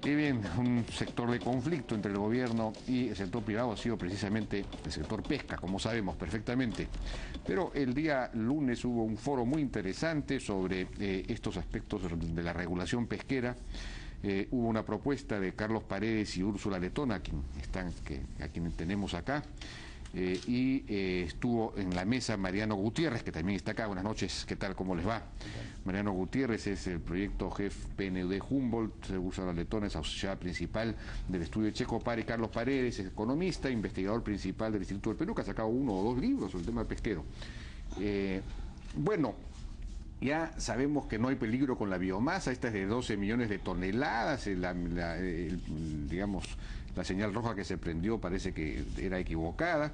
Y bien, un sector de conflicto entre el gobierno y el sector privado ha sido precisamente el sector pesca, como sabemos perfectamente. Pero el día lunes hubo un foro muy interesante sobre estos aspectos de la regulación pesquera. Hubo una propuesta de Carlos Paredes y Úrsula Letona, a quien tenemos acá. Estuvo en la mesa Mariano Gutiérrez, que también está acá. Buenas noches, ¿qué tal? ¿Cómo les va? Mariano Gutiérrez es el proyecto jefe PNUD Humboldt, Úrsula Letona es asociada principal del estudio de Checo Pare. Carlos Paredes es economista, investigador principal del Instituto del Perú, que ha sacado 1 o 2 libros sobre el tema pesquero. Bueno, ya sabemos que no hay peligro con la biomasa, esta es de 12 millones de toneladas, digamos, la señal roja que se prendió parece que era equivocada.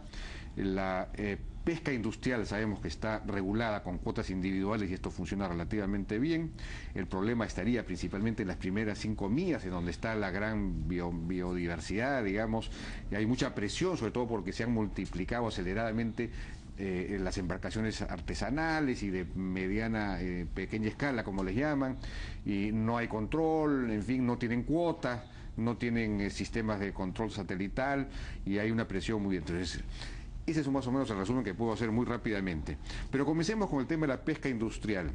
La pesca industrial sabemos que está regulada con cuotas individuales y esto funciona relativamente bien. El problema estaría principalmente en las primeras 5 millas, en donde está la gran biodiversidad, digamos, y hay mucha presión, sobre todo porque se han multiplicado aceleradamente las embarcaciones artesanales y de mediana, pequeña escala, como les llaman, y no hay control, en fin, no tienen cuotas, no tienen sistemas de control satelital y hay una presión muy... Entonces, ese es más o menos el resumen que puedo hacer muy rápidamente. Pero comencemos con el tema de la pesca industrial.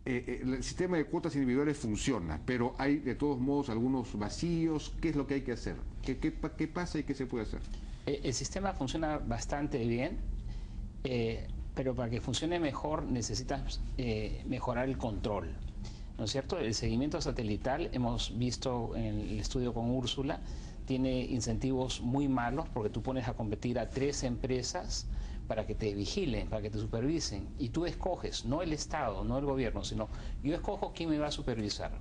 El sistema de cuotas individuales funciona, pero hay de todos modos algunos vacíos. ¿Qué es lo que hay que hacer? ¿Qué pasa y qué se puede hacer? El sistema funciona bastante bien, pero para que funcione mejor necesitas mejorar el control, ¿no es cierto? El seguimiento satelital, hemos visto en el estudio con Úrsula, tiene incentivos muy malos porque tú pones a competir a 3 empresas para que te vigilen, para que te supervisen, y tú escoges, no el Estado, no el gobierno, sino yo escojo quién me va a supervisar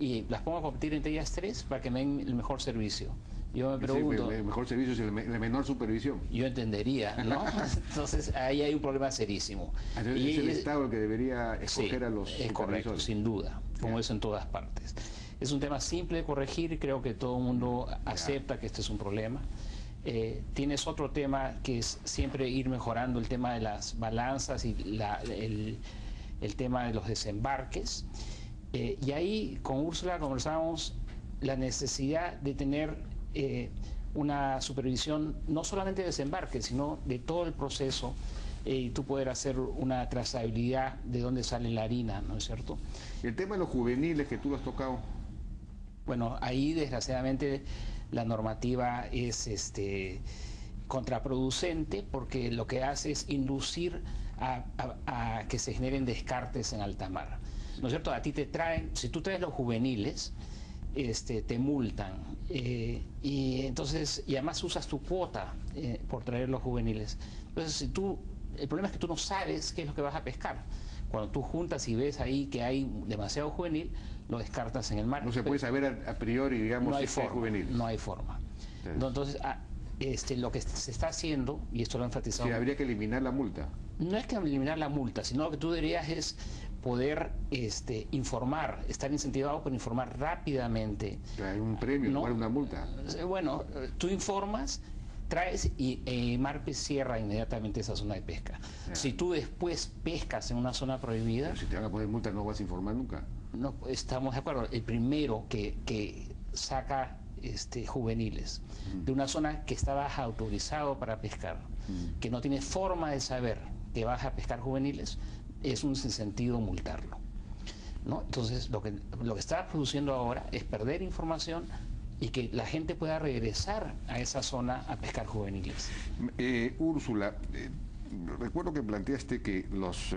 y las pongo a competir entre ellas 3 para que me den el mejor servicio. Yo me pregunto... Sí, el mejor servicio es la menor supervisión. Yo entendería, ¿no? Entonces ahí hay un problema serísimo. Entonces, es el Estado el que debería escoger a los supervisores. Es correcto, sin duda, como eso en todas partes. Es un tema simple de corregir y creo que todo el mundo acepta que este es un problema. Tienes otro tema que es siempre ir mejorando el tema de las balanzas y el tema de los desembarques. Y ahí con Úrsula conversábamos la necesidad de tener una supervisión no solamente de desembarque, sino de todo el proceso, y tú poder hacer una trazabilidad de dónde sale la harina, ¿no es cierto? El tema de los juveniles que tú lo has tocado. Bueno, ahí desgraciadamente la normativa es contraproducente porque lo que hace es inducir a que se generen descartes en alta mar, ¿no es cierto? A ti te traen, si tú traes los juveniles, te multan, y entonces, y además usas tu cuota por traer los juveniles. Entonces, el problema es que tú no sabes qué es lo que vas a pescar. Cuando tú juntas y ves ahí que hay demasiado juvenil, lo descartas en el mar. No se puede saber a priori, digamos, no hay si es juvenil. No hay forma. Sí. Entonces, lo que se está haciendo, y esto lo he enfatizado... Sí, habría que eliminar la multa. No es que eliminar la multa, sino lo que tú deberías es poder informar, estar incentivado por informar rápidamente. Hay un premio, ¿no? Una multa. Bueno, tú informas, traes y Marpe cierra inmediatamente esa zona de pesca. Si tú después pescas en una zona prohibida... Pero si te van a poner multa no vas a informar nunca. No, estamos de acuerdo. El primero que saca juveniles de una zona que estaba autorizado para pescar, que no tiene forma de saber que vas a pescar juveniles, es un sinsentido multarlo, ¿no? Entonces lo que está produciendo ahora es perder información y que la gente pueda regresar a esa zona a pescar juveniles. Úrsula, recuerdo que planteaste que las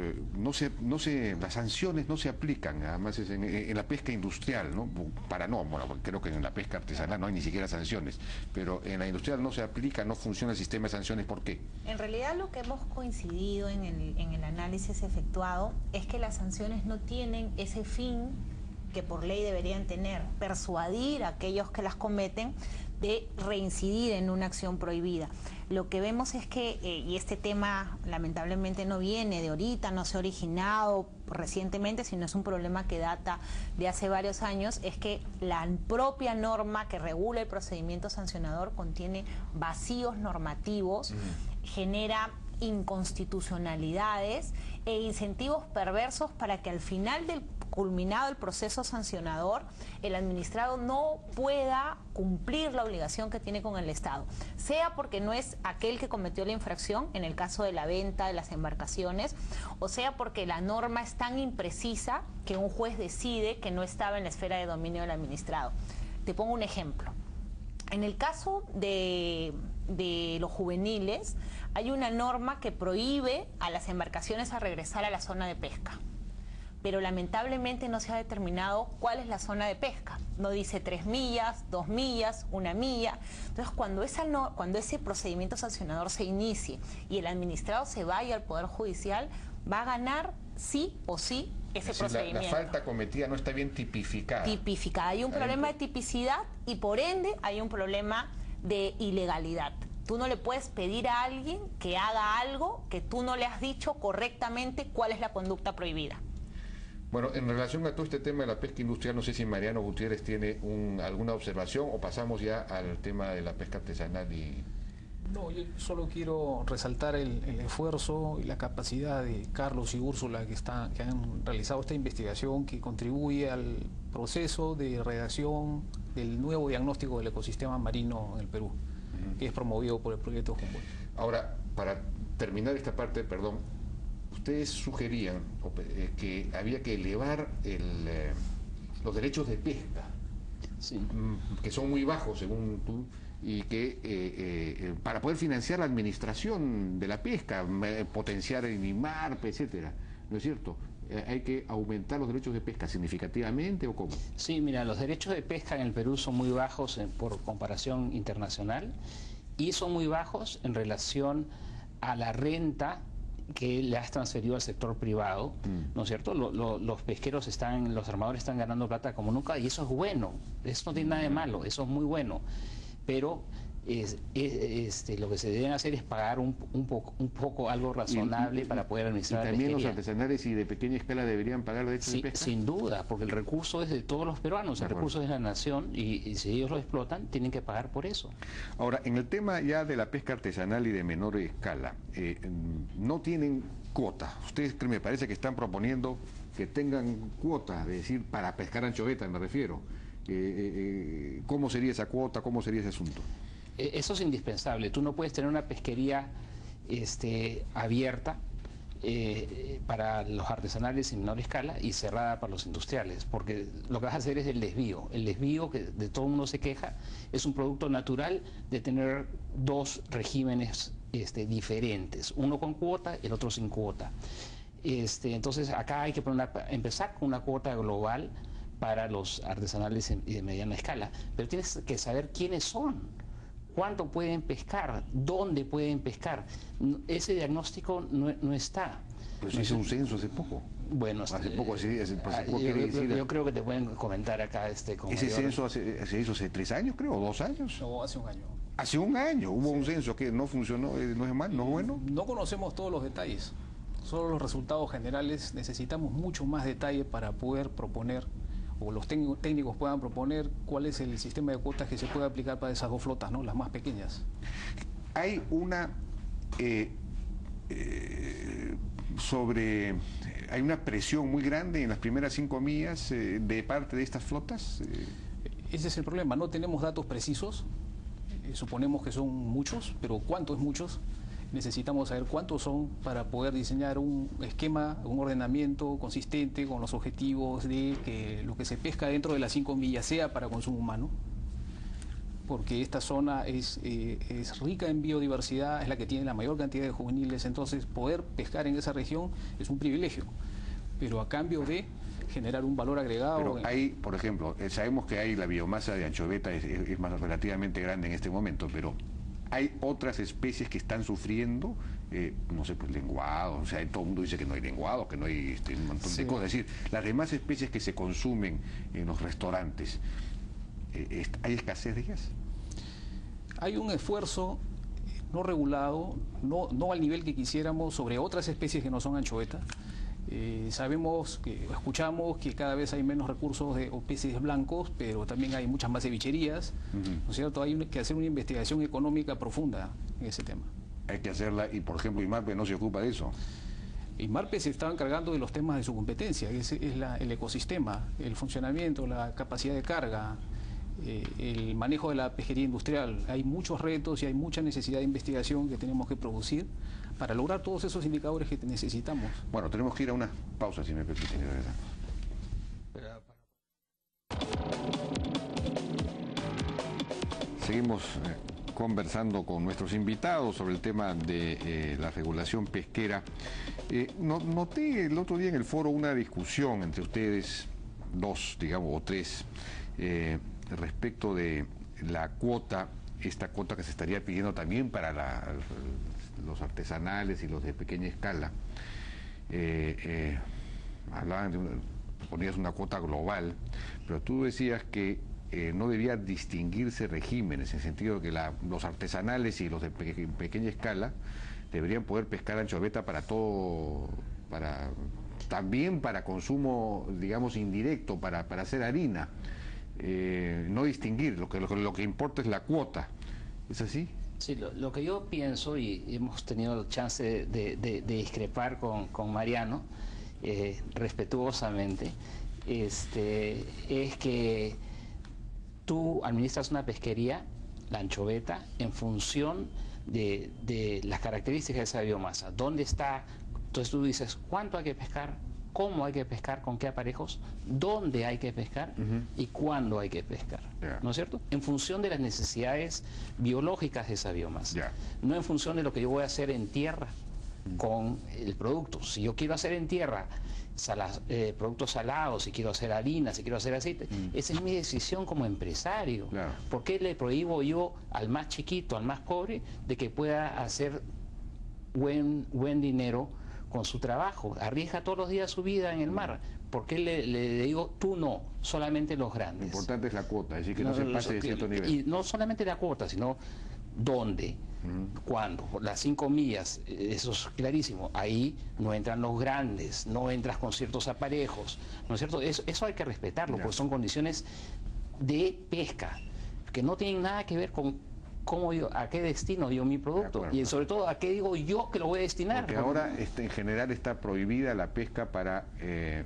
sanciones no se aplican, además es en la pesca industrial, ¿no? Bueno, creo que en la pesca artesanal no hay ni siquiera sanciones, pero en la industrial no se aplica, no funciona el sistema de sanciones. ¿Por qué? En realidad lo que hemos coincidido en el análisis efectuado es que las sanciones no tienen ese fin que por ley deberían tener, persuadir a aquellos que las cometen de reincidir en una acción prohibida. Lo que vemos es que, y este tema lamentablemente no viene de ahorita, no se ha originado recientemente, sino es un problema que data de hace varios años, es que la propia norma que regula el procedimiento sancionador contiene vacíos normativos, genera inconstitucionalidades e incentivos perversos para que al final del culminado el proceso sancionador, el administrado no pueda cumplir la obligación que tiene con el Estado, sea porque no es aquel que cometió la infracción, en el caso de la venta de las embarcaciones, o sea porque la norma es tan imprecisa que un juez decide que no estaba en la esfera de dominio del administrado. Te pongo un ejemplo. En el caso de los juveniles, hay una norma que prohíbe a las embarcaciones a regresar a la zona de pesca. Pero lamentablemente no se ha determinado cuál es la zona de pesca. No dice 3 millas, 2 millas, 1 milla. Entonces, cuando ese procedimiento sancionador se inicie y el administrado se vaya al Poder Judicial, va a ganar sí o sí ese procedimiento. La falta cometida no está bien tipificada. Tipificada. Hay un problema de tipicidad y por ende hay un problema de ilegalidad. Tú no le puedes pedir a alguien que haga algo que tú no le has dicho correctamente cuál es la conducta prohibida. Bueno, en relación a todo este tema de la pesca industrial, no sé si Mariano Gutiérrez tiene alguna observación o pasamos ya al tema de la pesca artesanal. No, yo solo quiero resaltar el esfuerzo y la capacidad de Carlos y Úrsula que han realizado esta investigación que contribuye al proceso de redacción del nuevo diagnóstico del ecosistema marino en el Perú, que es promovido por el proyecto Humboldt. Ahora, para terminar esta parte, perdón, ustedes sugerían que había que elevar los derechos de pesca, sí, que son muy bajos según tú, y que para poder financiar la administración de la pesca, potenciar el IMARP, etcétera, ¿no es cierto? ¿Hay que aumentar los derechos de pesca significativamente o cómo? Sí, mira, los derechos de pesca en el Perú son muy bajos por comparación internacional y son muy bajos en relación a la renta que le has transferido al sector privado, ¿no es cierto? Los pesqueros los armadores están ganando plata como nunca y eso es bueno, eso no tiene nada de malo, eso es muy bueno, pero lo que se deben hacer es pagar un poco algo razonable para poder administrar la también pesquería. Los artesanales y de pequeña escala deberían pagar derechos de pesca. Sin duda, porque el recurso es de todos los peruanos, el recurso es de la nación y si ellos lo explotan, tienen que pagar por eso. Ahora, en el tema ya de la pesca artesanal y de menor escala, no tienen cuota. Ustedes me parece que están proponiendo que tengan cuotas, es decir, para pescar anchoveta me refiero. ¿Cómo sería esa cuota? ¿Cómo sería ese asunto? Eso es indispensable. Tú no puedes tener una pesquería abierta para los artesanales en menor escala y cerrada para los industriales, porque lo que vas a hacer es el desvío. El desvío que de todo el mundo se queja es un producto natural de tener dos regímenes diferentes, uno con cuota, el otro sin cuota. Entonces acá hay que empezar con una cuota global para los artesanales y de mediana escala, pero tienes que saber quiénes son, cuánto pueden pescar, dónde pueden pescar. Ese diagnóstico no está. Pero se hizo un censo hace poco. Bueno, hace poco, yo creo que te pueden comentar acá. ¿Ese censo se hizo hace 3 años, creo, o 2 años? No, hace un año. Hace un año hubo un censo que no funcionó, no es mal, no es bueno. No conocemos todos los detalles, solo los resultados generales. Necesitamos mucho más detalle para poder proponer, o los técnicos puedan proponer cuál es el sistema de cuotas que se puede aplicar para esas dos flotas, ¿no? Las más pequeñas. Hay una hay una presión muy grande en las primeras 5 millas de parte de estas flotas. Ese es el problema, no tenemos datos precisos, suponemos que son muchos, pero ¿cuántos muchos? Necesitamos saber cuántos son para poder diseñar un esquema, un ordenamiento consistente con los objetivos de que lo que se pesca dentro de las 5 millas sea para consumo humano, porque esta zona es rica en biodiversidad, es la que tiene la mayor cantidad de juveniles, entonces poder pescar en esa región es un privilegio, pero a cambio de generar un valor agregado. Pero hay, por ejemplo, sabemos que hay la biomasa de anchoveta es más relativamente grande en este momento, pero hay otras especies que están sufriendo, no sé, pues lenguados, o sea, todo el mundo dice que no hay lenguados, que no hay un montón de cosas. Es decir, las demás especies que se consumen en los restaurantes, ¿hay escasez de ellas? Hay un esfuerzo no regulado, no al nivel que quisiéramos, sobre otras especies que no son anchoveta. Escuchamos que cada vez hay menos recursos de peces blancos, pero también hay muchas más cevicherías, ¿no es cierto? Hay que hacer una investigación económica profunda en ese tema. hay que hacerla y, por ejemplo, IMARPE no se ocupa de eso. IMARPE se está encargando de los temas de su competencia, que es el ecosistema, el funcionamiento, la capacidad de carga, el manejo de la pesquería industrial. Hay muchos retos y hay mucha necesidad de investigación que tenemos que producir para lograr todos esos indicadores que necesitamos. Bueno, tenemos que ir a una pausa, si me permite, señor Herrera. Seguimos conversando con nuestros invitados sobre el tema de la regulación pesquera. Noté el otro día en el foro una discusión entre ustedes, dos, digamos, o tres, respecto de la cuota, esta cuota que se estaría pidiendo también para los artesanales y los de pequeña escala. Ponías una cuota global, pero tú decías que no debía distinguirse regímenes, en el sentido de que los artesanales y los de pequeña escala deberían poder pescar anchoveta para todo, también para consumo, digamos, indirecto, para hacer harina. No distinguir, lo que importa es la cuota. ¿Es así? Sí, lo que yo pienso, y hemos tenido chance de discrepar con Mariano, respetuosamente, es que tú administras una pesquería, la anchoveta, en función de las características de esa biomasa. ¿Dónde está? Entonces tú dices, ¿cuánto hay que pescar? ¿Cómo hay que pescar? ¿Con qué aparejos? ¿Dónde hay que pescar? ¿Y cuándo hay que pescar? ¿No es cierto? En función de las necesidades biológicas de esa biomasa. No en función de lo que yo voy a hacer en tierra con el producto. Si yo quiero hacer en tierra productos salados, si quiero hacer harina, si quiero hacer aceite, esa es mi decisión como empresario. ¿Por qué le prohíbo yo al más chiquito, al más pobre, de que pueda hacer buen dinero con su trabajo? Arriesga todos los días su vida en el mar. ¿Por qué le digo tú no? Solamente los grandes. Lo importante es la cuota, es decir, que no se pase de cierto nivel. Y no solamente la cuota, sino dónde, cuándo. Las 5 millas, eso es clarísimo. Ahí no entran los grandes, no entras con ciertos aparejos, ¿no es cierto? Eso hay que respetarlo, porque son condiciones de pesca que no tienen nada que ver con a qué destino yo mi producto, y sobre todo a qué digo yo que lo voy a destinar. Porque ahora en general está prohibida la pesca para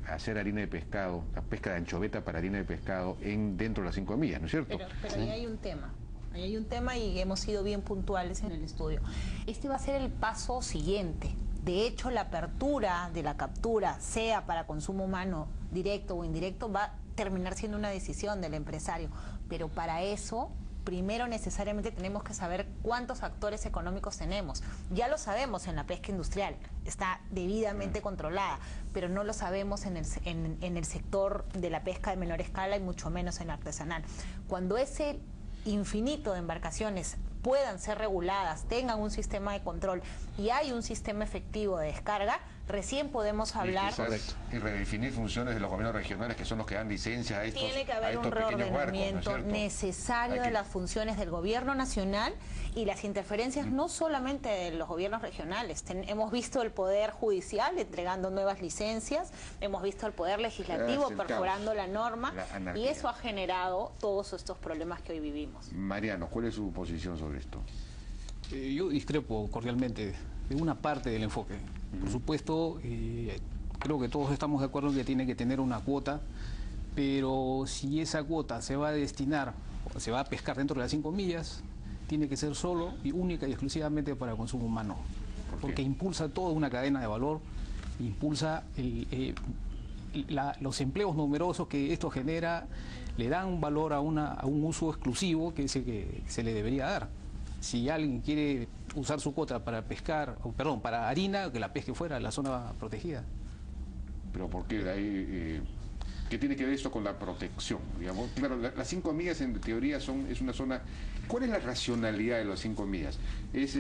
hacer harina de pescado, la pesca de anchoveta para harina de pescado dentro de las 5 millas, ¿no es cierto? Pero ahí hay un tema. Ahí hay un tema y hemos sido bien puntuales en el estudio. Este va a ser el paso siguiente. De hecho, la apertura de la captura, sea para consumo humano directo o indirecto, va a terminar siendo una decisión del empresario. Pero para eso, primero necesariamente tenemos que saber cuántos actores económicos tenemos. Ya lo sabemos en la pesca industrial, está debidamente controlada, pero no lo sabemos en el sector de la pesca de menor escala y mucho menos en la artesanal. Cuando ese infinito de embarcaciones puedan ser reguladas, tengan un sistema de control y hay un sistema efectivo de descarga, recién podemos hablar... Y redefinir funciones de los gobiernos regionales, que son los que dan licencia a estos Tiene que haber un reordenamiento necesario de las funciones del gobierno nacional y las interferencias no solamente de los gobiernos regionales. Hemos visto el Poder Judicial entregando nuevas licencias, hemos visto el Poder Legislativo perforando la norma y eso ha generado todos estos problemas que hoy vivimos. Mariano, ¿cuál es su posición sobre esto? Yo discrepo cordialmente de una parte del enfoque. Por supuesto, creo que todos estamos de acuerdo en que tiene que tener una cuota, pero si esa cuota se va a destinar, se va a pescar dentro de las 5 millas, tiene que ser solo y única y exclusivamente para consumo humano, porque impulsa toda una cadena de valor, impulsa los empleos numerosos que esto genera, le dan un valor a un uso exclusivo que es el que se le debería dar. Si alguien quiere usar su cuota para pescar, para harina, que la pesque fuera de la zona protegida. Pero ¿por qué? ¿Qué tiene que ver esto con la protección? Digamos, claro, las 5 millas en teoría es una zona... ¿Cuál es la racionalidad de las 5 millas? Es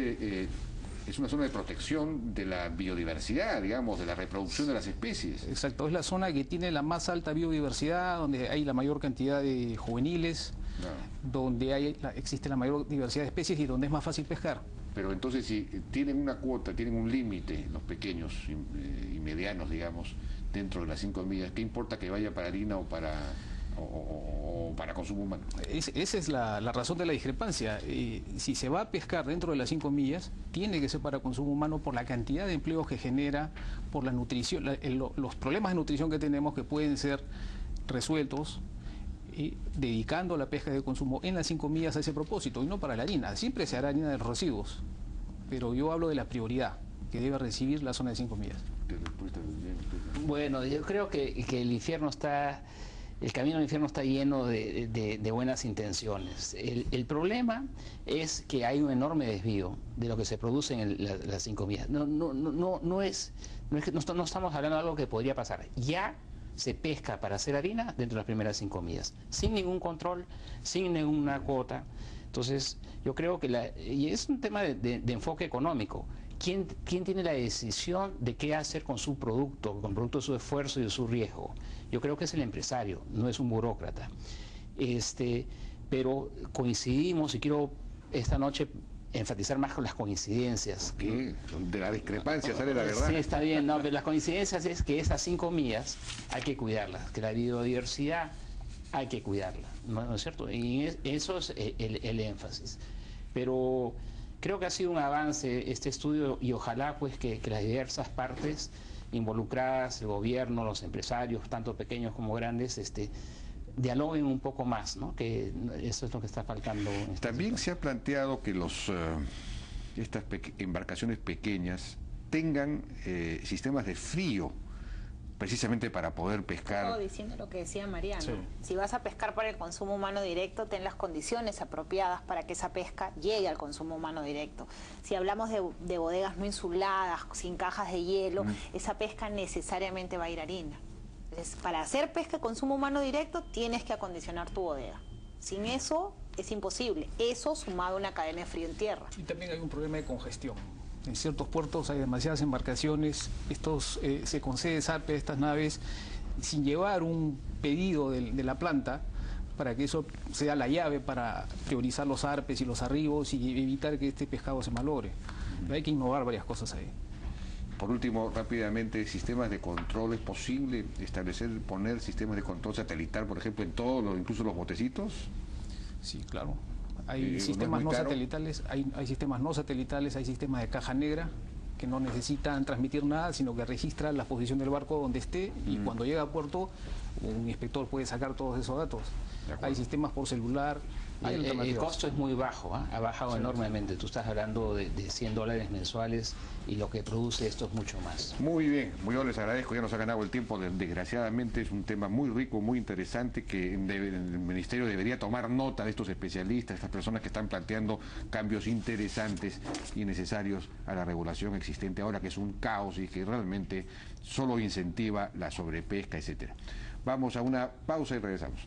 una zona de protección de la biodiversidad, digamos, de la reproducción de las especies. Exacto, es la zona que tiene la más alta biodiversidad, donde hay la mayor cantidad de juveniles, donde existe la mayor diversidad de especies y donde es más fácil pescar. Pero entonces, si tienen una cuota, tienen un límite, los pequeños y medianos, digamos, dentro de las 5 millas, ¿qué importa que vaya para harina o para o para consumo humano. Esa es la razón de la discrepancia. Si se va a pescar dentro de las 5 millas, tiene que ser para consumo humano por la cantidad de empleos que genera, por la nutrición, los problemas de nutrición que tenemos que pueden ser resueltos dedicando la pesca de consumo en las 5 millas a ese propósito y no para la harina. Siempre se hará harina de los residuos, pero yo hablo de la prioridad que debe recibir la zona de 5 millas. Bueno, yo creo que el camino al infierno está lleno de buenas intenciones. El problema es que hay un enorme desvío de lo que se produce en las 5 millas. No estamos hablando de algo que podría pasar. Ya se pesca para hacer harina dentro de las primeras 5 millas, sin ningún control, sin ninguna cuota. Entonces, yo creo que y es un tema de enfoque económico. ¿Quién tiene la decisión de qué hacer con su producto, con producto de su esfuerzo y de su riesgo? Yo creo que es el empresario, no es un burócrata. Pero coincidimos, y quiero esta noche enfatizar más con las coincidencias. ¿Qué? De la discrepancia sale la verdad. Sí, está bien, no, pero las coincidencias es que esas 5 millas hay que cuidarlas, que la biodiversidad hay que cuidarla, ¿no es cierto? Y eso es el énfasis. Pero creo que ha sido un avance este estudio y ojalá pues que las diversas partes involucradas, el gobierno, los empresarios, tanto pequeños como grandes, dialoguen un poco más, ¿no? Que eso es lo que está faltando. También se ha planteado que estas embarcaciones pequeñas tengan sistemas de frío, precisamente para poder pescar. Estaba diciendo lo que decía Mariano. Sí. Si vas a pescar para el consumo humano directo, ten las condiciones apropiadas para que esa pesca llegue al consumo humano directo. Si hablamos de bodegas no insuladas, sin cajas de hielo, esa pesca necesariamente va a ir a harina. Entonces, para hacer pesca de consumo humano directo, tienes que acondicionar tu bodega. Sin eso, es imposible. Eso sumado a una cadena de frío en tierra. Y también hay un problema de congestión. En ciertos puertos hay demasiadas embarcaciones, se concede zarpe a estas naves sin llevar un pedido de la planta para que eso sea la llave para priorizar los zarpes y los arribos y evitar que este pescado se malogre. Pero hay que innovar varias cosas ahí. Por último, rápidamente, sistemas de control. ¿Es posible poner sistemas de control satelital, por ejemplo, en todos, incluso los botecitos? Sí, claro. Hay sistemas no satelitales, hay sistemas no satelitales, hay sistemas de caja negra que no necesitan transmitir nada, sino que registran la posición del barco donde esté y cuando llega a puerto un inspector puede sacar todos esos datos. Hay sistemas por celular. El costo es muy bajo, ha bajado enormemente. Tú estás hablando de $100 mensuales y lo que produce esto es mucho más. Muy bien, yo les agradezco, ya nos ha ganado el tiempo, desgraciadamente es un tema muy rico, muy interesante, que el Ministerio debería tomar nota de estos especialistas, estas personas que están planteando cambios interesantes y necesarios a la regulación existente ahora, que es un caos y que realmente solo incentiva la sobrepesca, etcétera. Vamos a una pausa y regresamos.